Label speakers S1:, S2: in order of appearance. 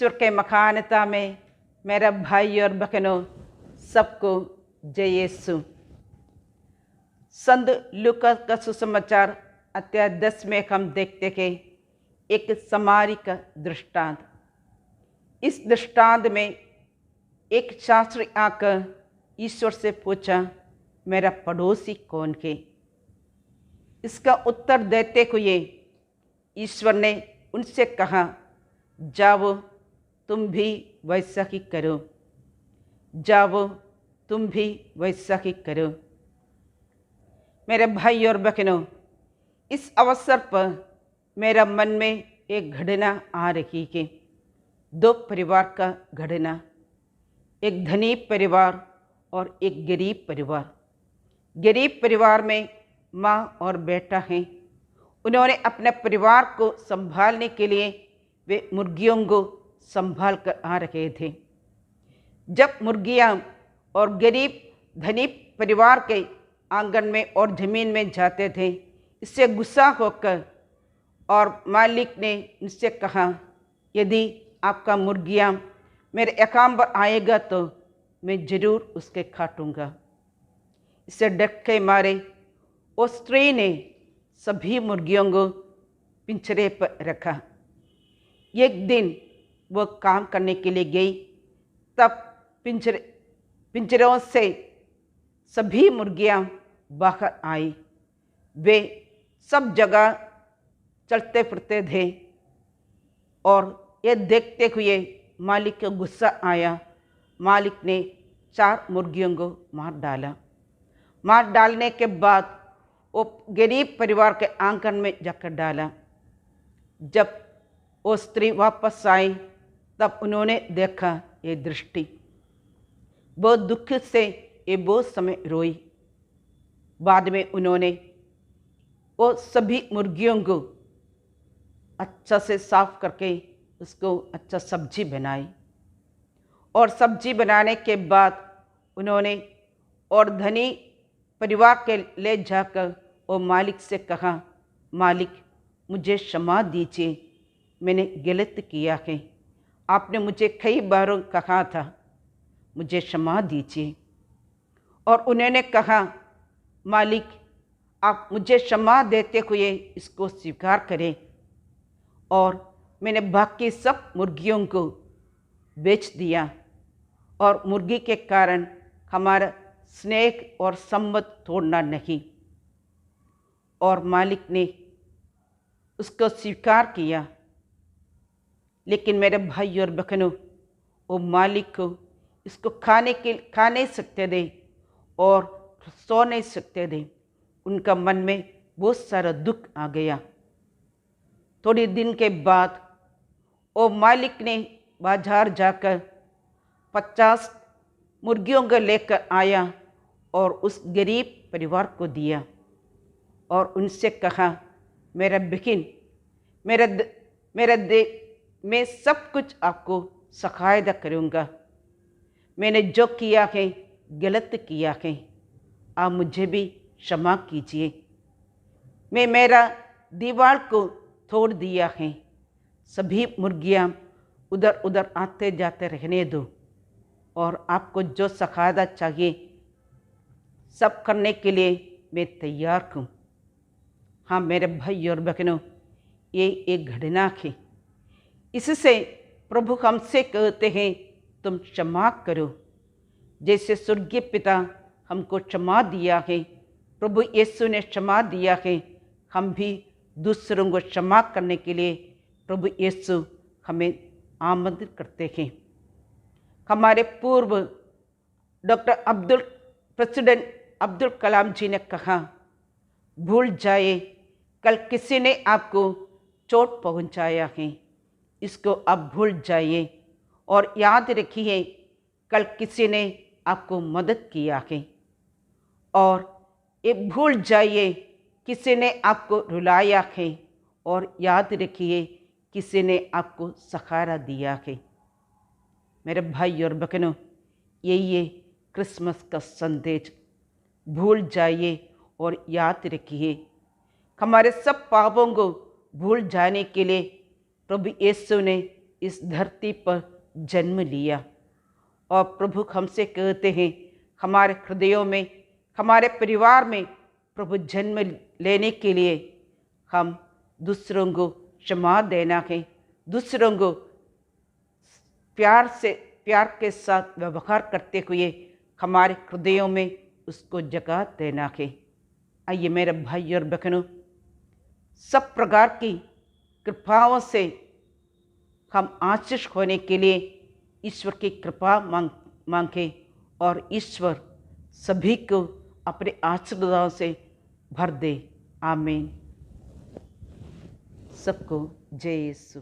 S1: ईश्वर के मकानता में मेरा भाई और बहनों सबको जय यीशु। संत लूका का सुसमाचार अध्याय 10 में हम देखते कि एक समारी का दृष्टांत। इस दृष्टांत में एक शास्त्री आकर ईश्वर से पूछा, मेरा पड़ोसी कौन है? इसका उत्तर देते हुए ईश्वर ने उनसे कहा, जाओ तुम भी वैसा ही करो, जाओ तुम भी वैसा ही करो। मेरे भाई और बहनों, इस अवसर पर मेरा मन में एक घटना आ रही है। दो परिवार का घटना, एक धनी परिवार और एक गरीब परिवार। गरीब परिवार में माँ और बेटा हैं। उन्होंने अपने परिवार को संभालने के लिए वे मुर्गियों को संभाल कर आ रहे थे। जब मुर्गियाँ और गरीब धनी परिवार के आंगन में और ज़मीन में जाते थे, इससे गुस्सा होकर और मालिक ने उनसे कहा, यदि आपका मुर्गियाँ मेरे अकाम पर आएगा तो मैं ज़रूर उसके काटूँगा। इससे डर के मारे उस स्त्री ने सभी मुर्गियों को पिंजरे पर रखा। एक दिन वो काम करने के लिए गई, तब पिंजरों से सभी मुर्गियाँ बाहर आई। वे सब जगह चलते फिरते थे और ये देखते हुए मालिक को गुस्सा आया। मालिक ने 4 मुर्गियों को मार डाला। मार डालने के बाद वो गरीब परिवार के आंगन में जाकर डाला। जब वो स्त्री वापस आई तब उन्होंने देखा ये दृष्टि। बहुत दुख से ये बहुत समय रोई। बाद में उन्होंने वो सभी मुर्गियों को अच्छा से साफ करके उसको अच्छा सब्जी बनाई और सब्जी बनाने के बाद उन्होंने और धनी परिवार के ले जाकर वो मालिक से कहा, मालिक मुझे क्षमा दीजिए, मैंने गलत किया है। आपने मुझे कई बार कहा था, मुझे क्षमा दीजिए। और उन्होंने कहा, मालिक आप मुझे क्षमा देते हुए इसको स्वीकार करें। और मैंने बाकी सब मुर्गियों को बेच दिया और मुर्गी के कारण हमारा स्नेह और संबंध तोड़ना नहीं। और मालिक ने उसको स्वीकार किया। लेकिन मेरे भाई और बहनों, वो मालिक को इसको खा नहीं सकते थे और सो नहीं सकते थे। उनका मन में बहुत सारा दुख आ गया। थोड़ी दिन के बाद वो मालिक ने बाजार जाकर 50 मुर्गियों को लेकर आया और उस गरीब परिवार को दिया और उनसे कहा, मेरा बहन, मैं सब कुछ आपको सहायता करूँगा। मैंने जो किया है गलत किया है, आप मुझे भी क्षमा कीजिए। मैं मेरा दीवार को तोड़ दिया है। सभी मुर्गियाँ उधर उधर आते जाते रहने दो और आपको जो सहायता चाहिए सब करने के लिए मैं तैयार हूँ। हाँ मेरे भाई और बहनों, ये एक घटना है। इससे प्रभु हमसे कहते हैं, तुम क्षमा करो। जैसे स्वर्गीय पिता हमको क्षमा दिया है, प्रभु यीशु ने क्षमा दिया है, हम भी दूसरों को क्षमा करने के लिए प्रभु यीशु हमें आमंत्रित करते हैं। हमारे पूर्व प्रेसिडेंट अब्दुल कलाम जी ने कहा, भूल जाए कल किसी ने आपको चोट पहुंचाया है, इसको अब भूल जाइए और याद रखिए कल किसी ने आपको मदद किया है। और ये भूल जाइए किसी ने आपको रुलाया है और याद रखिए किसी ने आपको सहारा दिया है। मेरे भाई और बहनों, यही है क्रिसमस का संदेश। भूल जाइए और याद रखिए। हमारे सब पापों को भूल जाने के लिए प्रभु यीशु ने इस धरती पर जन्म लिया। और प्रभु हमसे कहते हैं, हमारे हृदयों में, हमारे परिवार में प्रभु जन्म लेने के लिए हम दूसरों को क्षमा देना है, दूसरों को प्यार के साथ व्यवहार करते हुए हमारे हृदयों में उसको जगह देना है। आइए मेरे भाई और बहनों, सब प्रकार की कृपाओं से हम आशीष होने के लिए ईश्वर की कृपा मांगे और ईश्वर सभी को अपने आशीर्वादों से भर दे। आमीन। सबको जय यीशु।